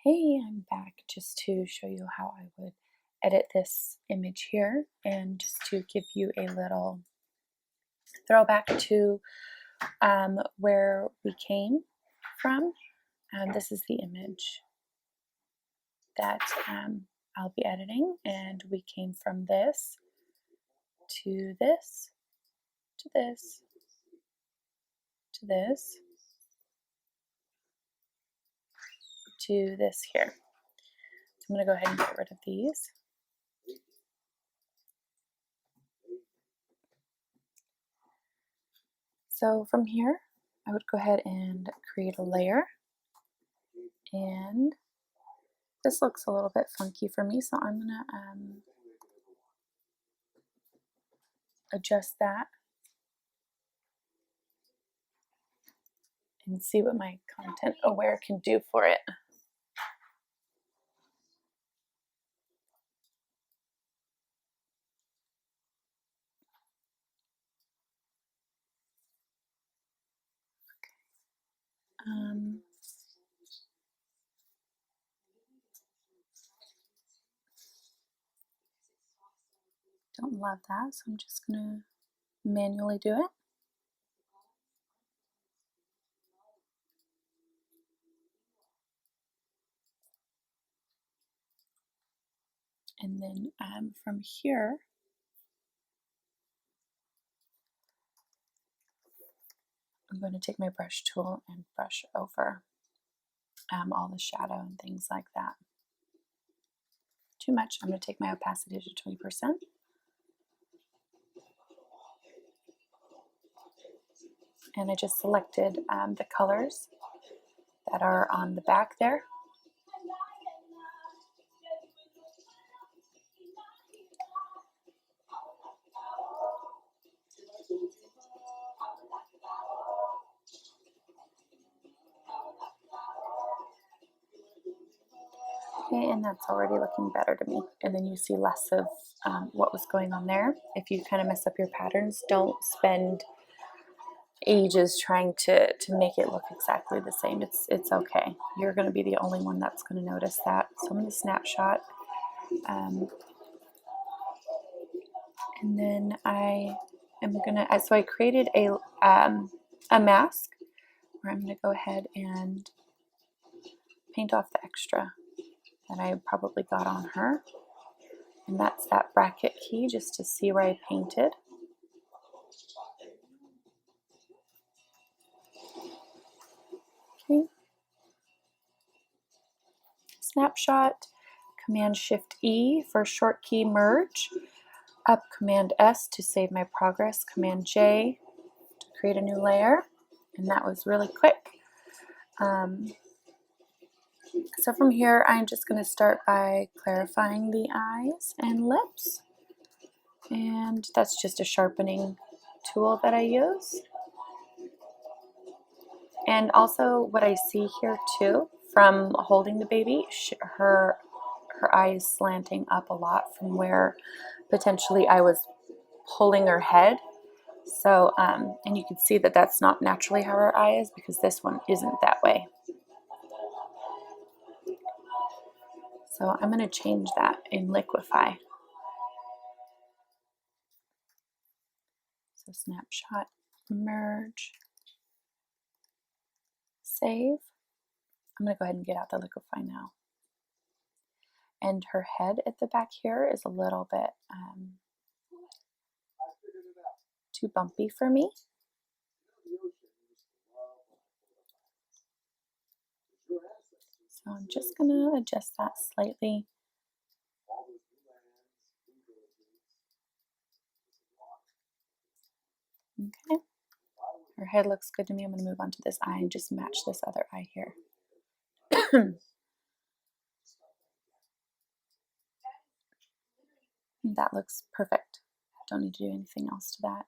Hey, I'm back just to show you how I would edit this image here and just to give you a little throwback to where we came from. This is the image that I'll be editing, and we came from this to this to this to this to this here. So I'm going to go ahead and get rid of these. So from here, I would go ahead and create a layer, and this looks a little bit funky for me, so I'm gonna adjust that and see what my content aware can do for it. Don't love that, so I'm just gonna manually do it. And then from here, I'm going to take my brush tool and brush over all the shadow and things like that. Too much, I'm going to take my opacity to 20%. And I just selected the colors that are on the back there. Okay, and that's already looking better to me. And then you see less of what was going on there. If you kind of mess up your patterns, don't spend ages trying to make it look exactly the same. It's okay. You're going to be the only one that's going to notice that. So I'm going to snapshot, and then I am going to. So I created a mask where I'm going to go ahead and paint off the extra that I probably got on her, and that's that bracket key, just to see where I painted. Okay. Snapshot, Command-Shift-E for short key merge, up Command-S to save my progress, Command-J to create a new layer, and that was really quick. So from here, I'm just going to start by clarifying the eyes and lips, and that's just a sharpening tool that I use. And also what I see here too, from holding the baby, her eye is slanting up a lot from where potentially I was pulling her head. So, and you can see that that's not naturally how her eye is, because this one isn't that way. So I'm going to change that in Liquify. So snapshot, merge, save. I'm going to go ahead and get out the Liquify now. And her head at the back here is a little bit too bumpy for me. So I'm just going to adjust that slightly. Okay. Her head looks good to me. I'm going to move on to this eye and just match this other eye here. That looks perfect. Don't need to do anything else to that.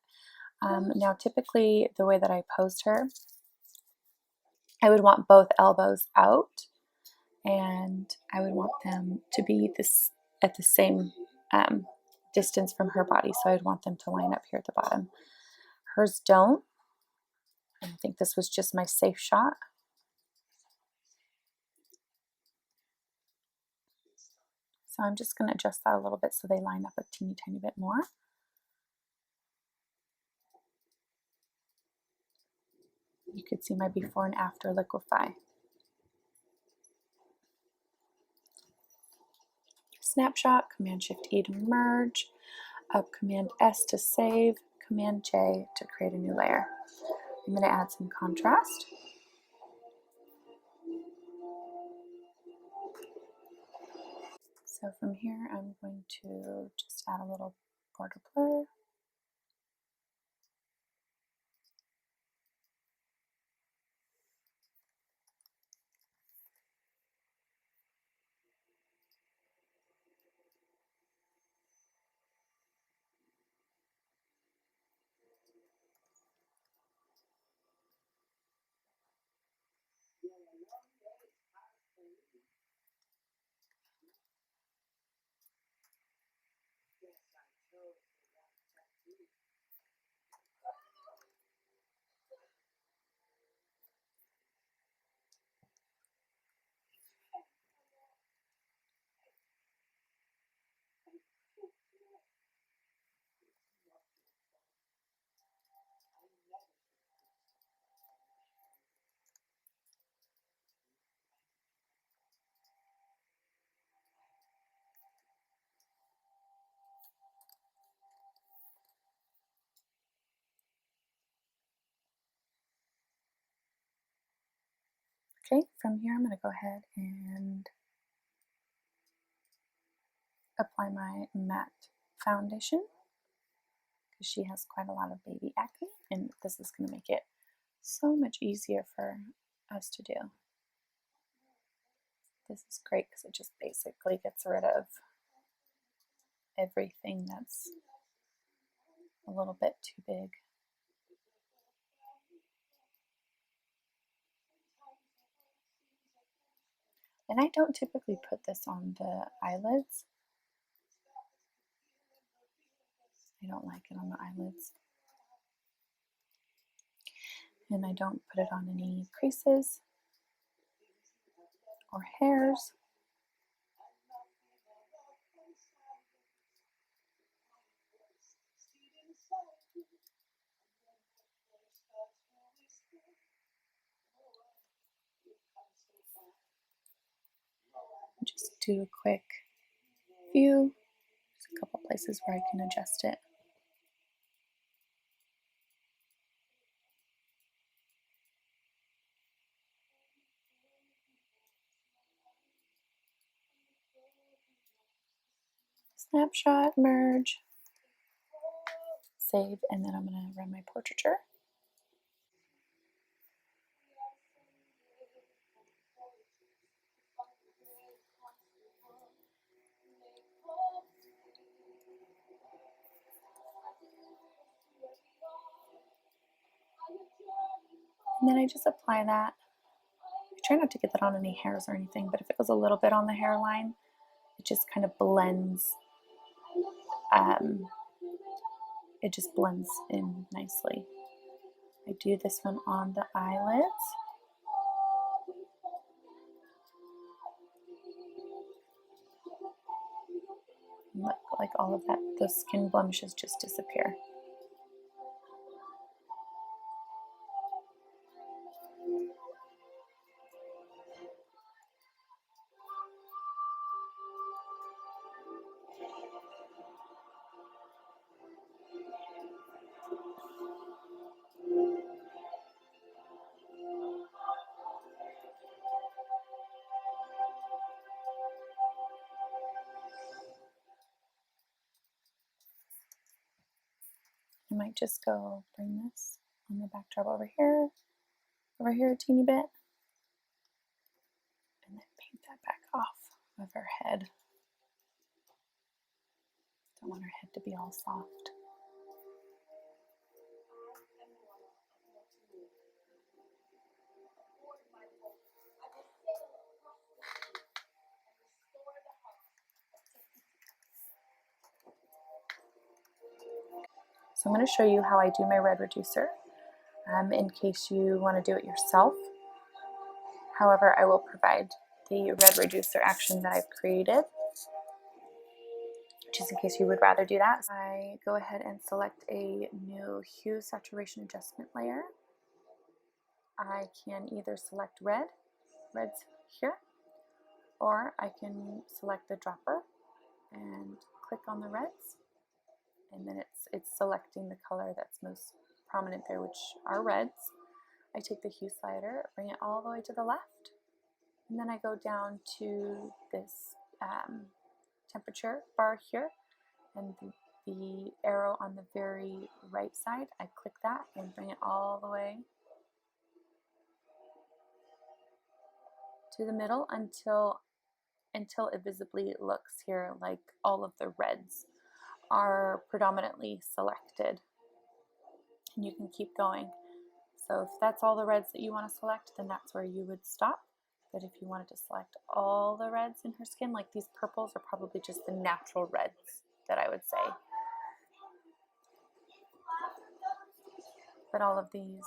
Now, typically, the way that I posed her, I would want both elbows out, and I would want them to be at the same distance from her body. So I'd want them to line up here at the bottom. Hers don't. I think this was just my safe shot. So I'm just going to adjust that a little bit so they line up a teeny tiny bit more. You could see my before and after liquefy. Snapshot, Command-Shift-E to merge, up Command-S to save, Command-J to create a new layer. I'm going to add some contrast. So from here, I'm going to just add a little border blur. Okay, from here I'm going to go ahead and apply my matte foundation because she has quite a lot of baby acne, and this is going to make it so much easier for us to do. This is great because it just basically gets rid of everything that's a little bit too big. And I don't typically put this on the eyelids. I don't like it on the eyelids. And I don't put it on any creases or hairs. Just do a quick view. There's a couple places where I can adjust it. Snapshot, merge, save, and then I'm going to run my portraiture. And then I just apply that. I try not to get that on any hairs or anything, but if it goes a little bit on the hairline, it just kind of blends. It just blends in nicely. I do this one on the eyelids. Look, like all of that, those skin blemishes just disappear. I might just go bring this on the backdrop over here a teeny bit, and then paint that back off of her head. Don't want her head to be all soft. So I'm going to show you how I do my red reducer in case you want to do it yourself. However, I will provide the red reducer action that I've created just in case you would rather do that. I go ahead and select a new hue saturation adjustment layer. I can either select reds here, or I can select the dropper and click on the reds, and then it's selecting the color that's most prominent there, which are reds. I take the hue slider, bring it all the way to the left, and then I go down to this temperature bar here, and the arrow on the very right side, I click that and bring it all the way to the middle until it visibly looks here like all of the reds are predominantly selected. And you can keep going. So if that's all the reds that you want to select, then that's where you would stop. But if you wanted to select all the reds in her skin, like these purples are probably just the natural reds that I would say. But all of these,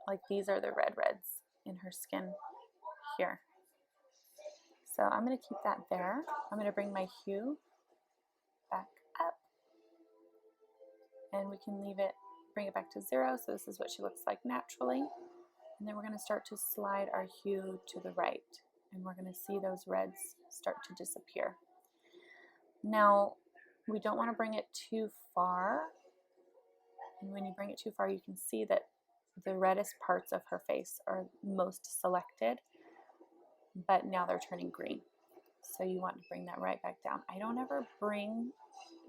like these are the reds in her skin here. So I'm going to keep that there. I'm going to bring my hue back up, and we can leave it, bring it back to 0. So this is what she looks like naturally. And then we're going to start to slide our hue to the right, and we're going to see those reds start to disappear. Now, we don't want to bring it too far. And when you bring it too far, you can see that the reddest parts of her face are most selected, but now they're turning green. So you want to bring that right back down. I don't ever bring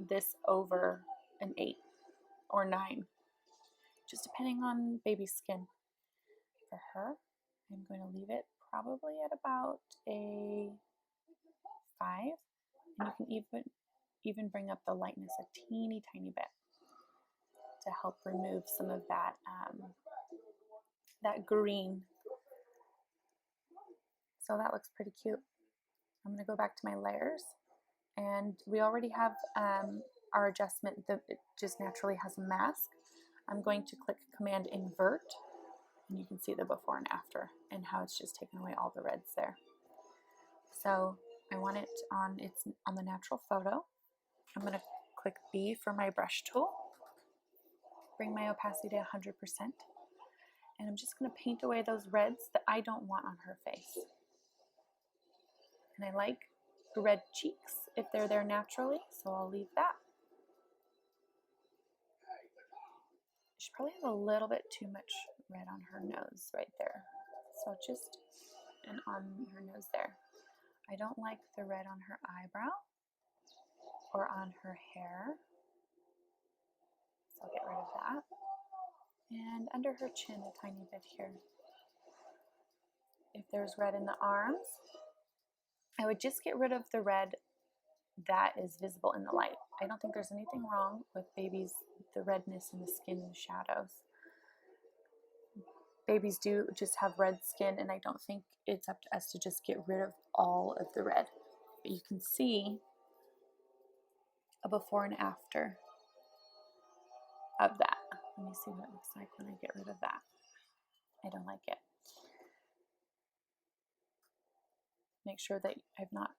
this over an 8 or 9, just depending on baby's skin. For her, I'm going to leave it probably at about a 5, and you can even bring up the lightness a teeny tiny bit to help remove some of that that green. So that looks pretty cute. I'm going to go back to my layers, and we already have our adjustment that it just naturally has a mask. I'm going to click Command Invert, and you can see the before and after and how it's just taken away all the reds there. So I want it on the natural photo. I'm going to click B for my brush tool, bring my opacity to 100%, and I'm just going to paint away those reds that I don't want on her face. And I like red cheeks if they're there naturally, so I'll leave that. She probably has a little bit too much red on her nose right there. So just, and on her nose there. I don't like the red on her eyebrow or on her hair. So I'll get rid of that. And under her chin a tiny bit here. If there's red in the arms, I would just get rid of the red that is visible in the light. I don't think there's anything wrong with babies, the redness in the skin and shadows. Babies do just have red skin, and I don't think it's up to us to just get rid of all of the red. But you can see a before and after of that. Let me see what it looks like when I get rid of that. I don't like it. Make sure that I've not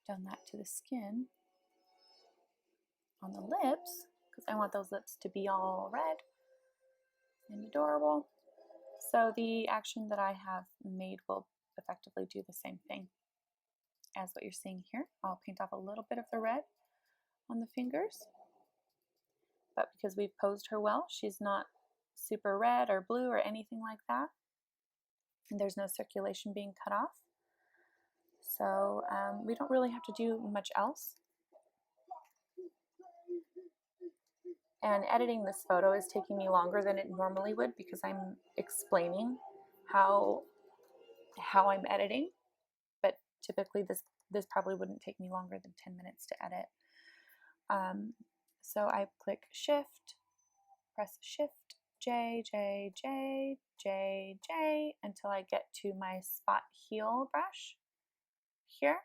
done that to the skin on the lips, because I want those lips to be all red and adorable. So the action that I have made will effectively do the same thing as what you're seeing here. I'll paint off a little bit of the red on the fingers, but because we've posed her well, she's not super red or blue or anything like that, and there's no circulation being cut off. So we don't really have to do much else. And editing this photo is taking me longer than it normally would because I'm explaining how I'm editing. But typically this probably wouldn't take me longer than 10 minutes to edit. So I click Shift, press Shift, J, J, J, J, J, until I get to my spot heal brush here.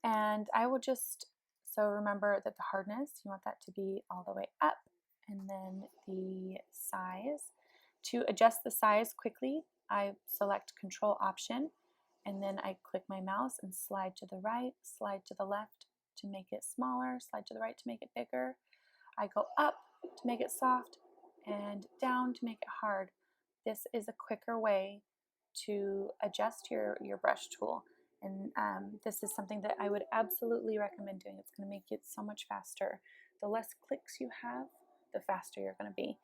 And I will just, so remember that the hardness, you want that to be all the way up, and then the size. To adjust the size quickly, I select Control Option, and then I click my mouse and slide to the right, slide to the left to make it smaller, slide to the right to make it bigger. I go up to make it soft and down to make it hard. This is a quicker way to adjust your brush tool. And this is something that I would absolutely recommend doing. It's going to make it so much faster. The less clicks you have, the faster you're going to be.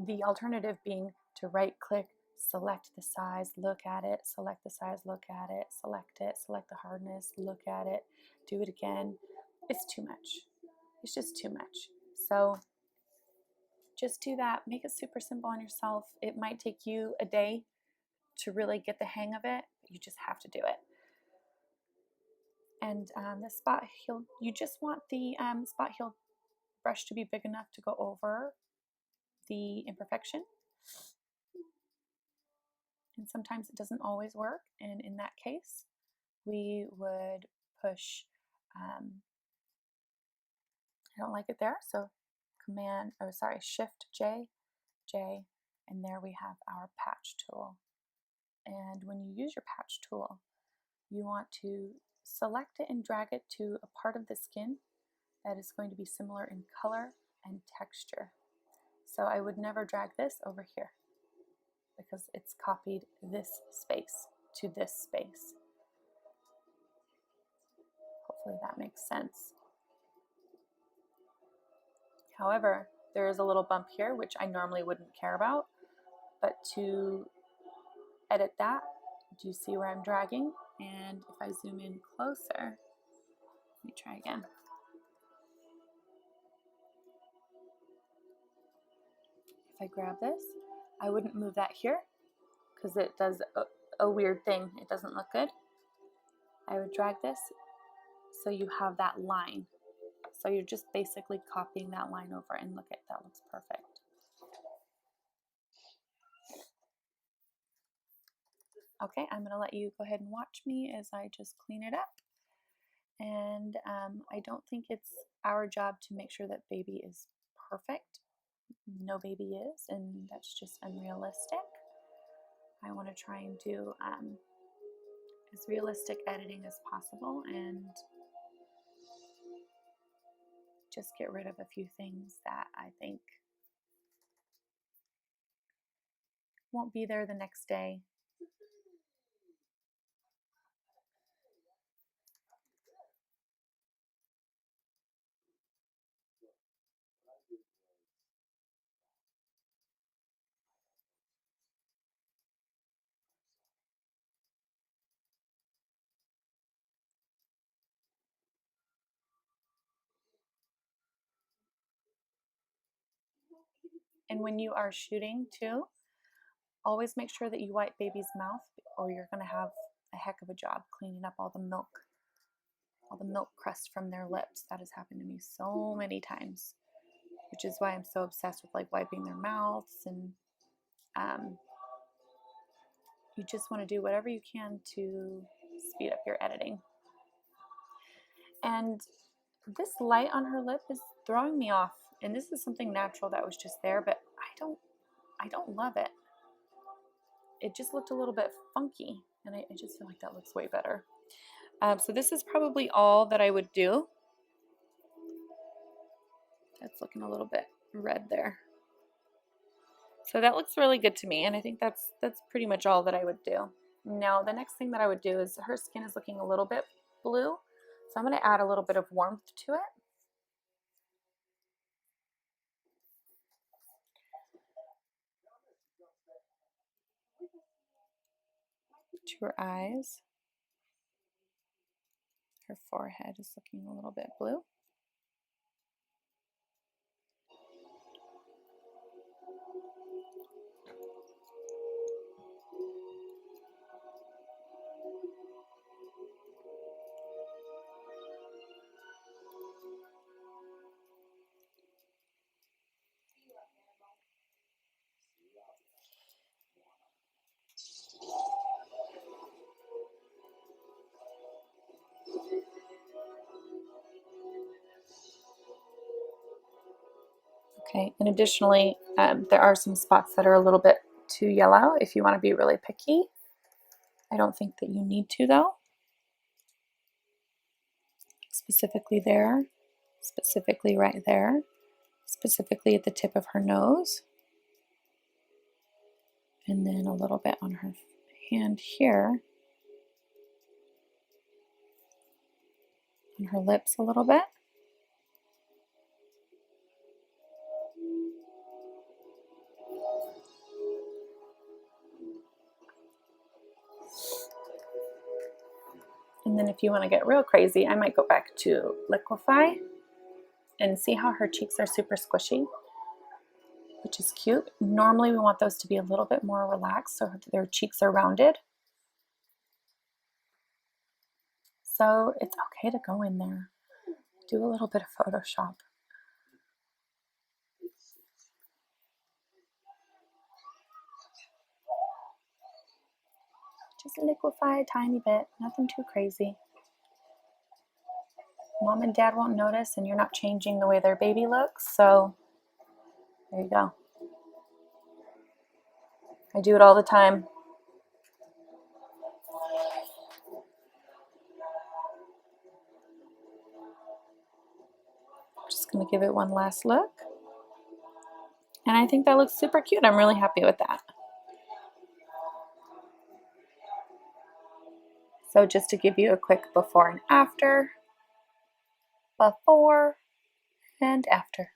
The alternative being to right click, select the size, look at it, select the size, look at it, select the hardness, look at it, do it again. It's too much. It's just too much. So just do that. Make it super simple on yourself. It might take you a day to really get the hang of it. You just have to do it. And the spot heal, you just want the spot heal brush to be big enough to go over the imperfection. And sometimes it doesn't always work. And in that case, we would push, I don't like it there, so Shift J, and there we have our patch tool. And when you use your patch tool, you want to select it and drag it to a part of the skin that is going to be similar in color and texture. So I would never drag this over here because it's copied this space to this space. Hopefully that makes sense. However, there is a little bump here, which I normally wouldn't care about, but to edit that, do you see where I'm dragging? And if I zoom in closer, let me try again. If I grab this, I wouldn't move that here because it does a weird thing. It doesn't look good. I would drag this so you have that line. So you're just basically copying that line over, and look at that, looks perfect. Okay, I'm gonna let you go ahead and watch me as I just clean it up. And I don't think it's our job to make sure that baby is perfect. No baby is, and that's just unrealistic. I want to try and do as realistic editing as possible and just get rid of a few things that I think won't be there the next day. And when you are shooting too, always make sure that you wipe baby's mouth or you're going to have a heck of a job cleaning up all the milk crust from their lips. That has happened to me so many times, which is why I'm so obsessed with like wiping their mouths. And you just want to do whatever you can to speed up your editing. And this light on her lip is throwing me off. And this is something natural that was just there, but I don't love it. It just looked a little bit funky, and I just feel like that looks way better. So this is probably all that I would do. That's looking a little bit red there. So that looks really good to me, and I think that's pretty much all that I would do. Now the next thing that I would do is her skin is looking a little bit blue, so I'm going to add a little bit of warmth to it. To her eyes. Her forehead is looking a little bit blue. Okay, and additionally, there are some spots that are a little bit too yellow if you want to be really picky. I don't think that you need to though. Specifically there, specifically right there, specifically at the tip of her nose, and then a little bit on her hand here, on her lips a little bit. And then if you want to get real crazy, I might go back to liquefy and see how her cheeks are super squishy, which is cute. Normally we want those to be a little bit more relaxed so their cheeks are rounded. So it's okay to go in there. Do a little bit of Photoshop. Just liquefy a tiny bit, nothing too crazy. Mom and dad won't notice, and you're not changing the way their baby looks, so there you go. I do it all the time. Just gonna give it one last look. And I think that looks super cute. I'm really happy with that. So just to give you a quick before and after. Before and after.